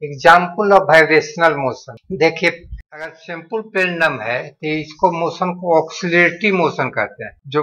Example of vibrational motion. देखिए, अगर simple pendulum है तो इसको मोशन को ऑक्सीलरेटिव मोशन कहते हैं। जो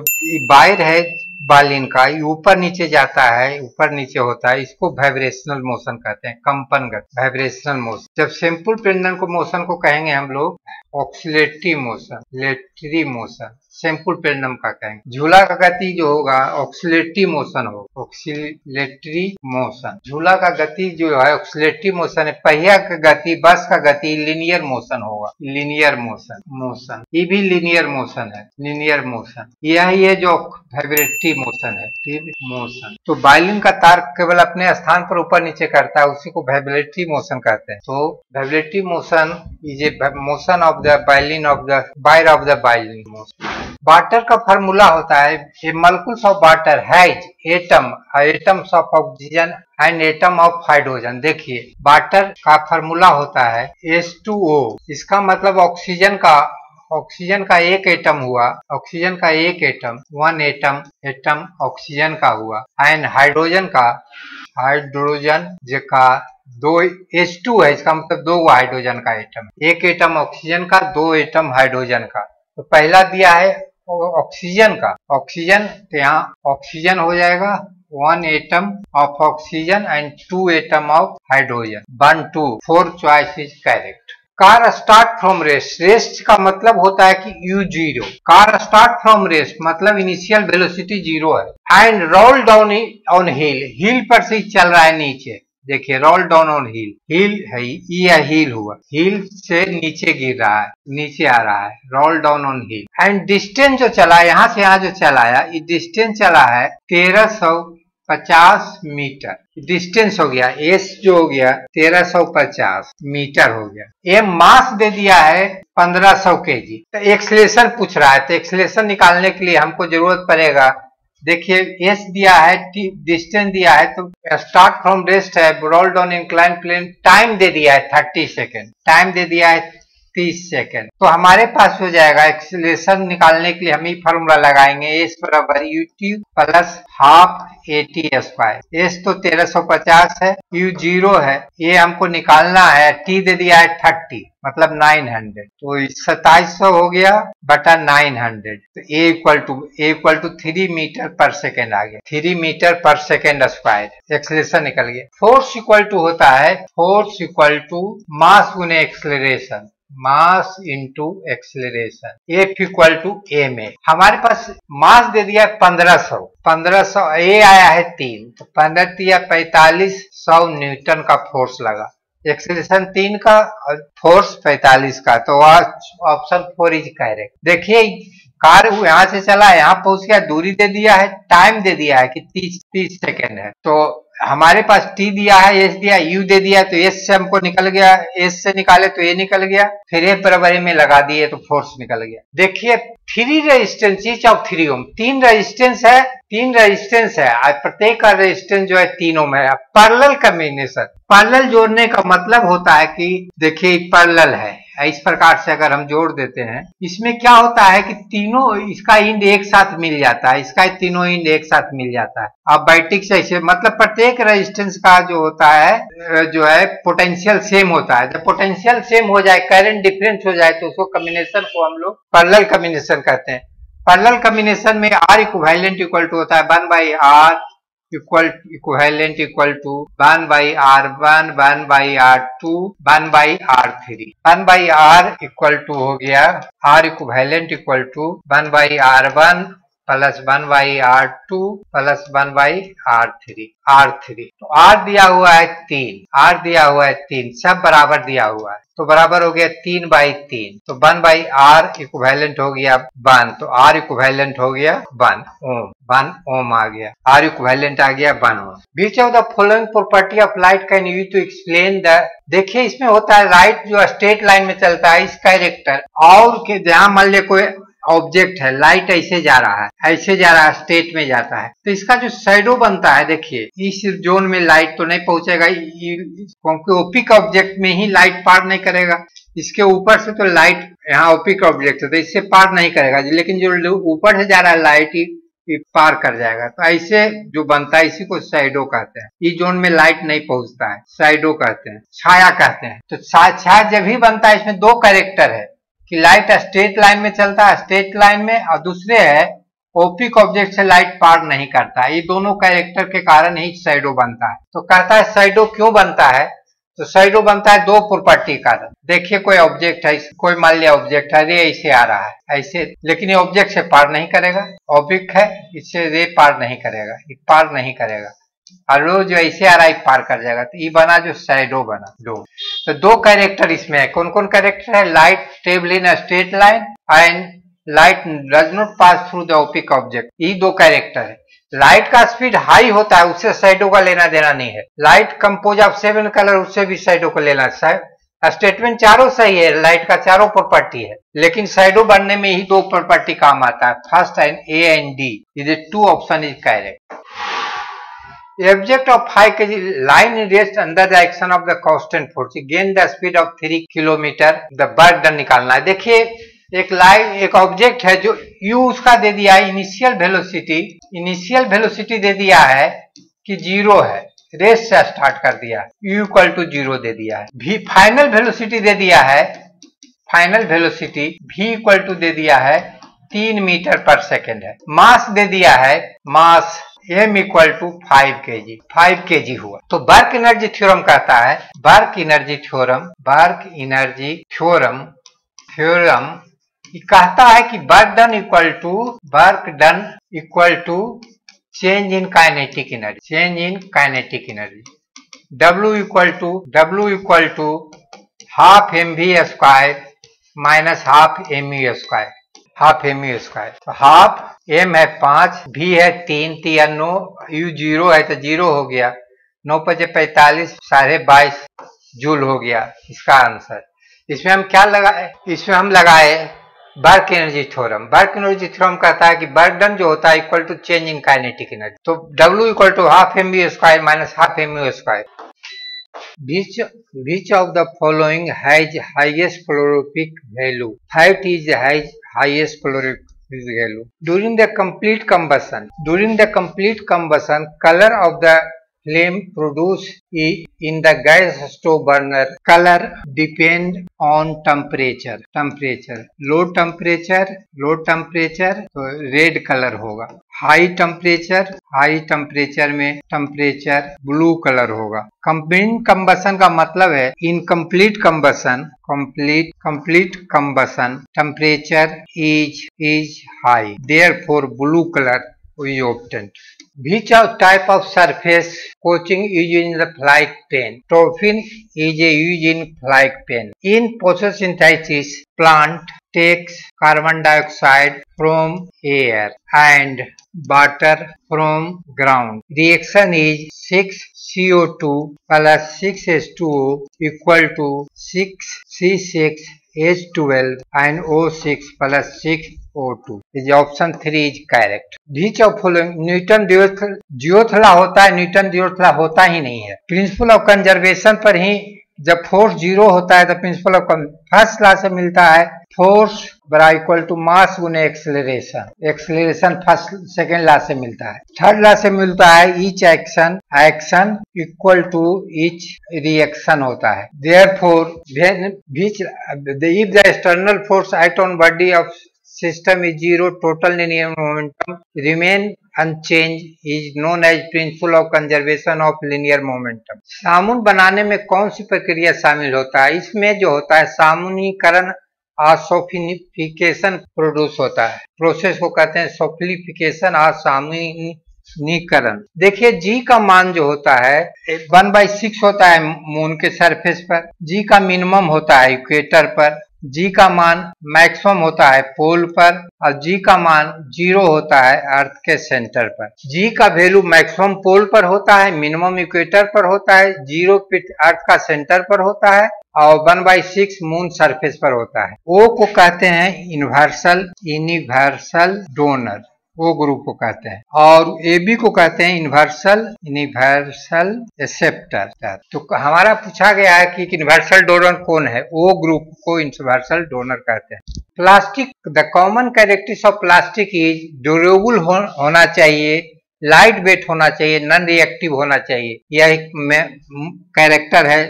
वायर है बालिन का, ये ऊपर नीचे जाता है, ऊपर नीचे होता है, इसको वाइब्रेशनल मोशन कहते हैं, कंपन गति, वाइब्रेशनल मोशन। जब सिंपल पेंडुलम को मोशन को कहेंगे हम लोग oscillatory motion, लेटरी motion, simple pendulum का कहेंगे। झूला का गति जो होगा ऑक्सीलेटरी मोशन होगा, ऑक्सीलेटरी मोशन। झूला का गति जो है ऑक्सीलेटरी मोशन है। पहिया का गति, बस का गति लीनियर मोशन होगा, लीनियर मोशन ये भी लीनियर मोशन है, लीनियर मोशन। यही है जो वाइब्रेटरी मोशन है, ठीक मोशन। तो वायलिन का तार केवल अपने स्थान पर ऊपर नीचे करता है, उसी को वाइब्रेटरी मोशन कहते हैं। तो vibratory motion is a motion of the violin of the wire of the violin motion. Water का फार्मूला होता है, a molecules of water has atoms of oxygen and atom of hydrogen. देखिए, water का formula होता है H2O। इसका मतलब oxygen का एक एटम हुआ, ऑक्सीजन का एक एटम, वन एटम ऑक्सीजन का हुआ, एंड हाइड्रोजन का दो, H2 है, इसका मतलब दो हाइड्रोजन का एटम, एक एटम ऑक्सीजन का, दो एटम हाइड्रोजन का। तो पहला दिया है ऑक्सीजन का, ऑक्सीजन, तो यहाँ ऑक्सीजन हो जाएगा one atom of oxygen and two atom of hydrogen, 1 2 4 choice is correct. Car start from rest, rest का मतलब होता है कि U0। Car start from rest मतलब इनिशियल वेलोसिटी 0 है, and roll down on hill, hill पर से चल रहा है नीचे। देखिए, roll down on hill, hill है, ये हिल हुआ, हिल से नीचे गिर रहा है, नीचे आ रहा है, roll down on hill. And distance जो चला, यहाँ से यहाँ जो चलाया, ये डिस्टेंस चला है 1350 मीटर। डिस्टेंस हो गया, एस जो हो गया 1350 मीटर हो गया। ये मास दे दिया है 1500 केजी। तो एक्सेलरेशन पूछ रहा है, तो एक्सेलरेशन निकालने के लिए हमको जरूरत पड़ेगा, देखिए एस दिया है, डिस्टेंस दिया है, तो स्टार्ट फ्रॉम रेस्ट है, roll down incline plane, time दे दिया है 30 सेकेंड, टाइम दे दिया है 30 सेकेंड। तो हमारे पास हो जाएगा, एक्सेलरेशन निकालने के लिए हम ही फॉर्मूला लगाएंगे, एस बराबर ut plus half AT square. S तो 1350 है, U0 है, ये हमको निकालना है, t दे दिया है 30 मतलब 900, तो 2700 हो गया बटा 900। तो a इक्वल टू 3 मीटर पर सेकेंड आ गया, 3 मीटर पर सेकेंड स्क्वायर। एक्सेलरेशन निकल गया। फोर्स इक्वल टू होता है, फोर्स इक्वल टू मास गुने acceleration, mass into acceleration, F equal to ma। हमारे पास मास दे दिया 1500, ए आया है 3, तो 15 दिया 4500 न्यूटन का फोर्स लगा। एक्सेलरेशन 3 का और फोर्स 45 का, तो ऑप्शन 4 इज करेक्ट। देखिए, कार यहाँ से चला, यहाँ पहुंच गया, दूरी दे दिया है, टाइम दे दिया है कि 30 सेकेंड है। तो हमारे पास t दिया है, s दिया, u दे दिया, तो s से हमको निकल गया, s से निकाले तो a निकल गया, फिर a बराबर में लगा दिए तो फोर्स निकल गया। देखिए, 3 resistance each of 3 ohm, 3 resistance है, प्रत्येक का रेजिस्टेंस जो है 3 ओम है। पैरेलल कॉम्बिनेशन, पैरेलल जोड़ने का मतलब होता है कि देखिए पैरेलल है, इस प्रकार से अगर हम जोड़ देते हैं, इसमें क्या होता है कि तीनों, इसका इंड एक साथ मिल जाता है, इसका तीनों इंड एक साथ मिल जाता है। अब बैटिक से मतलब प्रत्येक रेजिस्टेंस का जो होता है, जो है पोटेंशियल सेम होता है। जब पोटेंशियल सेम हो जाए, करंट डिफरेंस हो जाए, तो उसको कॉम्बिनेशन को हम लोग पैरेलल कॉम्बिनेशन कहते हैं। पैरेलल कॉम्बिनेशन में R इक्विवेलेंट इक्वल टू होता है 1/R equivalent equal to 1/R1, 1/R2, 1/R3। 1/R equal to हो गया, R equivalent equal to 1/R1 plus 1/R2 plus 1/R3, R3। तो R दिया हुआ है 3, सब बराबर दिया हुआ है, तो बराबर हो गया 3/3, तो 1/R इक्विवेलेंट हो गया 1, तो R इक्विवेलेंट हो गया 1 ओम आ गया, R इक्विवेलेंट आ गया 1 ohm. Which of the following property of light can use to explain the, देखिए इसमें होता है लाइट जो स्ट्रेट लाइन में चलता है, इस कैरेक्टर, और के जहां मान ले कोई ऑब्जेक्ट है, लाइट ऐसे जा रहा है, स्टेट में जाता है, तो इसका जो शैडो बनता है, देखिए इस जोन में लाइट तो नहीं पहुंचेगा, क्योंकि ओपिक ऑब्जेक्ट में ही लाइट पार नहीं करेगा। इसके ऊपर से तो लाइट, यहाँ ओपिक ऑब्जेक्ट है तो इससे पार नहीं करेगा, लेकिन जो ऊपर से जा रहा है लाइट, ये पार कर जाएगा। तो ऐसे जो बनता है इसी को शैडो कहते हैं। इस जोन में लाइट नहीं पहुंचता है, शैडो कहते हैं, छाया कहते हैं। तो छाया जब भी बनता है इसमें दो कैरेक्टर है कि लाइट स्ट्रेट लाइन में चलता है, स्ट्रेट लाइन में, और दूसरे है ओपिक ऑब्जेक्ट से लाइट पार नहीं करता है। ये दोनों कैरेक्टर के कारण ही शैडो बनता है। तो कहता है शैडो क्यों बनता है? तो शैडो बनता है दो प्रॉपर्टी के कारण। देखिए कोई ऑब्जेक्ट है, कोई मान लिया ऑब्जेक्ट है, रे ऐसे आ रहा है ऐसे, लेकिन ये ऑब्जेक्ट से पार नहीं करेगा। ऑब्जेक्ट है, इससे रे पार नहीं करेगा, ये पार नहीं करेगा, और रो जो ऐसे आ रहा है पार कर जाएगा। तो ये बना जो शैडो बना दो। तो दो कैरेक्टर इसमें है। कौन कौन कैरेक्टर है? Light travel in a straight line and light does not pass through the OPEC object. ये दो कैरेक्टर है। लाइट का स्पीड हाई होता है, उससे शैडो का लेना देना नहीं है। लाइट कंपोज ऑफ 7 कलर, उससे भी शैडो को लेना है। स्टेटमेंट चारों सही है, लाइट का चारों प्रॉपर्टी है, लेकिन शैडो बनने में ही दो प्रॉपर्टी काम आता है, first and A and D. Is 2 option is correct. Object of 5 kg line rests under the action of the constant force. Gain the speed of 3 kilometre. The work done निकालना है। देखिए एक ऑब्जेक्ट है जो u उसका दे दिया है initial velocity दे दिया है कि 0 है, रेस से स्टार्ट कर दिया है, u इक्वल टू 0 दे दिया है। v फाइनल वेलोसिटी दे दिया है, final velocity v equal to दे दिया है 3 मीटर पर सेकेंड है। मास दे दिया है, मास m इक्वल टू 5 kg हुआ। तो वर्क एनर्जी थ्योरम कहता है, वर्क एनर्जी थ्योरम कहता है कि work done equal to change in kinetic energy, W equal to half mv² minus half mu square. तो हाफ m है 5, v है 3 9, u 0 है तो 0 हो गया, 9 × 5 = 45, 22.5 जूल हो गया इसका आंसर। इसमें हम क्या लगाए? इसमें हम लगाए work energy theorem. Work energy theorem कहता है कि वर्क डन जो होता है equal to change in kinetic energy. तो W equal to half mv² minus half mu square. Which of the following has highest calorific value? Fat is highest calorific value. During the complete combustion, color of the flame produced in the gas stove burner, color depend on temperature. Low temperature तो red colour होगा। High temperature में temperature blue colour होगा। Complete combustion का मतलब है incomplete combustion temperature is high, therefore blue colour we obtained. Which type of surface coating is used in the flying pen? Torfin is used in flying pen. In photosynthesis, plant takes carbon dioxide from air and water from ground. Reaction is 6 CO2 plus 6 H2O equal to 6 C6H12 and O6 plus 6 O2. Is option 3 is correct. Which of following Newton जियोथला होता है, Newton जियोथला होता ही नहीं है। Principle of conservation पर ही जब force 0 होता है तो प्रिंसिपल ऑफ फर्स्ट लॉ से मिलता है, फोर्स बराबर इक्वल टू मास गुने एक्सेलरेशन फर्स्ट सेकेंड लॉ से मिलता है। थर्ड लॉ से मिलता है each action equal to each reaction होता है। Therefore if the external force act on body of system is 0, total linear momentum remain unchanged is known as principle of conservation of linear momentum. सामुन बनाने में कौन सी प्रक्रिया शामिल होता है? इसमें जो होता है सामुनीकरण और सोफिनिफिकेशन प्रोड्यूस होता है। प्रोसेस को कहते हैं सोफिनिफिकेशन और सामुनीकरण। देखिए G का मान जो होता है 1/6 होता है मून के सरफेस पर, G का मिनिमम होता है इक्वेटर पर, G का मान मैक्सिमम होता है पोल पर, और G का मान 0 होता है अर्थ के सेंटर पर। G का वैल्यू मैक्सिमम पोल पर होता है, मिनिमम इक्वेटर पर होता है, 0 अर्थ का सेंटर पर होता है, और 1/6 मून सरफेस पर होता है। O को कहते हैं यूनिवर्सल डोनर। ओ ग्रुप को कहते हैं, और AB को कहते हैं यूनिवर्सल एक्सेप्टर। तो हमारा पूछा गया है कि यूनिवर्सल डोनर कौन है, ओ ग्रुप को यूनिवर्सल डोनर कहते हैं। Plastic, the common characteristics of plastic is durable होना चाहिए, लाइट वेट होना चाहिए, नॉन रिएक्टिव होना चाहिए। यह एक कैरेक्टर है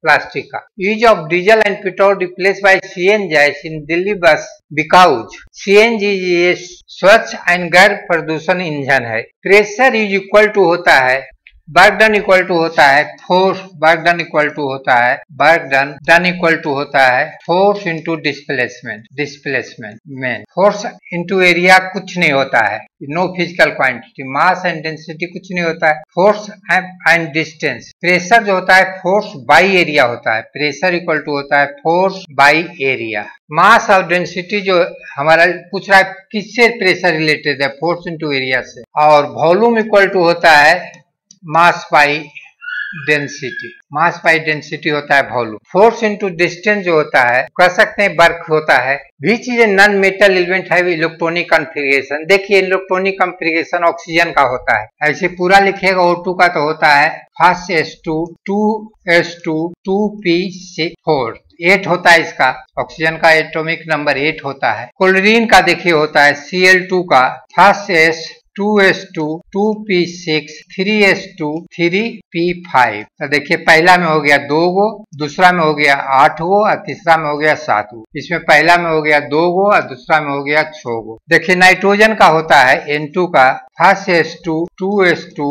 प्लास्टिक का। Use of diesel and petrol replace by CNG इन दिल्ली बस बिकॉज CNG ये स्वच्छ एंड गैर प्रदूषण इंजन है। प्रेशर इज इक्वल टू होता है, वर्क डन इक्वल टू होता है force, work done equal to होता है force into displacement force into area कुछ नहीं होता है, no physical quantity. Mass and density कुछ नहीं होता है, फोर्स एंड डिस्टेंस। प्रेशर जो होता है फोर्स बाई एरिया होता है, प्रेशर इक्वल टू होता है फोर्स बाई एरिया। मास और डेंसिटी जो हमारा पूछ रहा है किससे प्रेशर रिलेटेड है, फोर्स इंटू एरिया से। और वॉल्यूम इक्वल टू होता है मास बाई डेंसिटी होता है वॉल्यूम। फोर्स इंटू डिस्टेंस जो होता है कह सकते हैं वर्क होता है। भी चीजें नॉन मेटल एलिमेंट है इलेक्ट्रॉनिक कॉन्फ़िगरेशन। देखिए इलेक्ट्रॉनिक कॉन्फ़िगरेशन ऑक्सीजन का होता है, ऐसे पूरा लिखेगा O2 का तो होता है फर्स्ट H2 2S2 2P4 8 होता है इसका, ऑक्सीजन का एटॉमिक नंबर 8 होता है। क्लोरीन का देखिए होता है Cl2 का first S 2S2 2P6 3S2 3P5। तो देखिए पहला में हो गया 2 गो, दूसरा में हो गया 8 गो और तीसरा में हो गया 7 गो। इसमें पहला में हो गया 2 गो और दूसरा में हो गया 6 गो। देखिए नाइट्रोजन का होता है N2 का फर्स्ट S2 2S2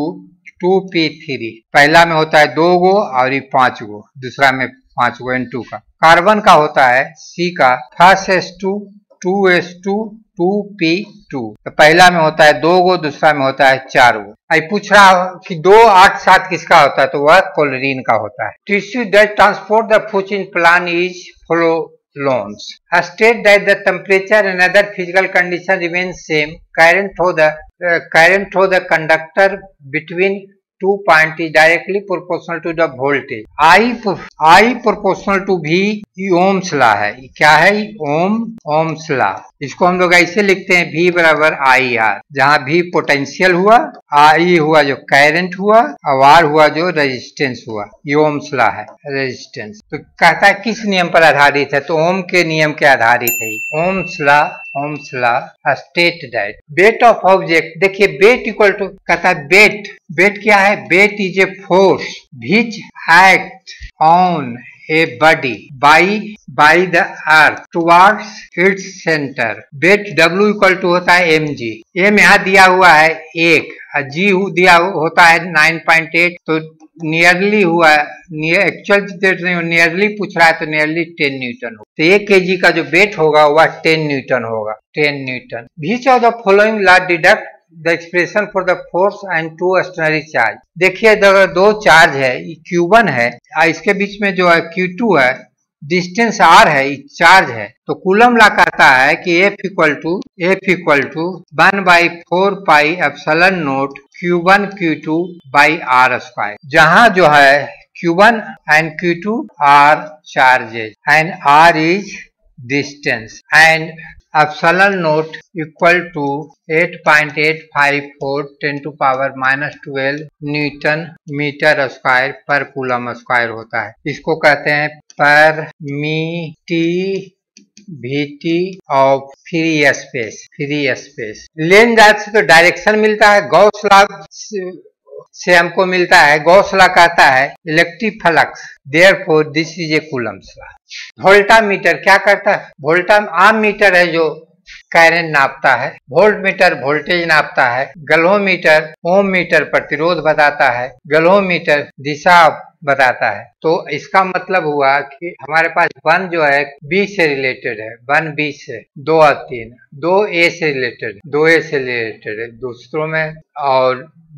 2P3। पहला में होता है 2 गो और ये 5 गो, दूसरा में 5 गो N2 का। कार्बन का होता है C का फर्स्ट S2 2S2 2P2। तो पहला में होता है 2 गो, दूसरा में होता है 4 गो। आई पूछ रहा कि 2 8 7 किसका होता है, तो वह क्लोरीन का होता है। Tissue that transport the food in plant is phloems. State that the temperature and other physical condition remain same. Current through the conductor between 2 points is directly proportional to the voltage. I proportional to V Ohm's law है। क्या है Ohm's law. इसको हम लोग ऐसे लिखते हैं V बराबर IR, जहाँ V पोटेंशियल हुआ, I हुआ जो करंट हुआ, और R हुआ जो रेजिस्टेंस हुआ। ये ओम्स लॉ है रेजिस्टेंस। तो कहता है किस नियम पर आधारित है, तो ओम के नियम के आधारित है। Ohm's law state that weight of object. देखिए वेट इक्वल टू कहता है वेट क्या है, weight is a force which act on a body by the earth towards its center. Weight W equal to होता है mg। m यहाँ दिया हुआ है 1 और g दिया होता है 9.8। तो नियरली हुआ है, एक्चुअल नियरली पूछ रहा है तो नियरली 10 न्यूटन हो। तो 1 kg का जो वेट होगा वह 10 न्यूटन होगा, 10 Newton. Which of the following law deduct the expression for the force and two external charge। देखिए दो चार्ज है, Q1 है, इसके बीच में जो है Q2 है, डिस्टेंस R है, चार्ज है। तो कूलम लॉ कहता है कि F equal to 1/4 pi epsilon naught Q1 Q2 by R square. जहां जो है Q1 and Q2 are charges and R is distance and epsilon naught equal to 8.854 10 to power -12 newton metre square पर coulomb square होता है। इसको कहते हैं permittivity of free space. लेन दैट से तो डायरेक्शन मिलता है, गॉस लॉ से हमको मिलता है। गॉस लॉ कहता है electric flux, therefore this is a Coulomb's law. Voltameter क्या करता है, वोल्टा आम मीटर है जो करंट नापता है, वोल्ट मीटर वोल्टेज नापता है, गैल्वेमीटर ओम मीटर प्रतिरोध बताता है, गैल्वेमीटर दिशा बताता है। तो इसका मतलब हुआ कि हमारे पास 1 जो है B से रिलेटेड है, 1 B से, 2 और 3, 2 A से रिलेटेड, 2 A से रिलेटेड है दूसरों में, और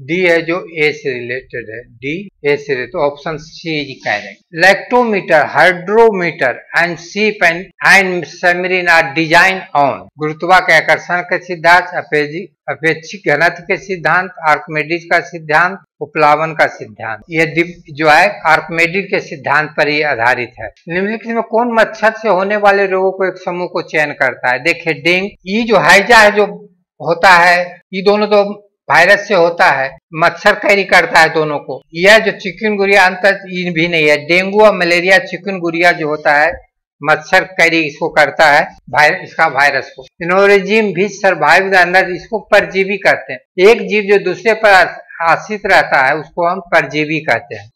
D है जो A से रिलेटेड है, D A से रिलेटेड। तो option C is correct. Lactometer, hydrometer and ship and submarine are design on गुरुत्वाकर्षण के सिद्धांत, अपेक्षिक घनत्व के सिद्धांत, आर्किमिडीज का सिद्धांत, उपप्लावन का सिद्धांत। ये जो है आर्किमिडीज के सिद्धांत पर ही आधारित है। निम्नलिखित में कौन मच्छर से होने वाले रोगों को एक समूह को चयन करता है। देखिए डेंगू, ये जो हैजा है जो होता है, ये दोनों तो वायरस से होता है, मच्छर कैरी करता है दोनों को। यह जो चिकनगुनिया अंतर ये भी नहीं है, डेंगू और मलेरिया चिकनगुनिया जो होता है मच्छर कैरी इसको करता है, इसका वायरस को। ऑर्गेनिज्म भी सर्वाइव द अंदर, इसको परजीवी कहते हैं। एक जीव जो दूसरे पर आश्रित रहता है उसको हम परजीवी कहते हैं।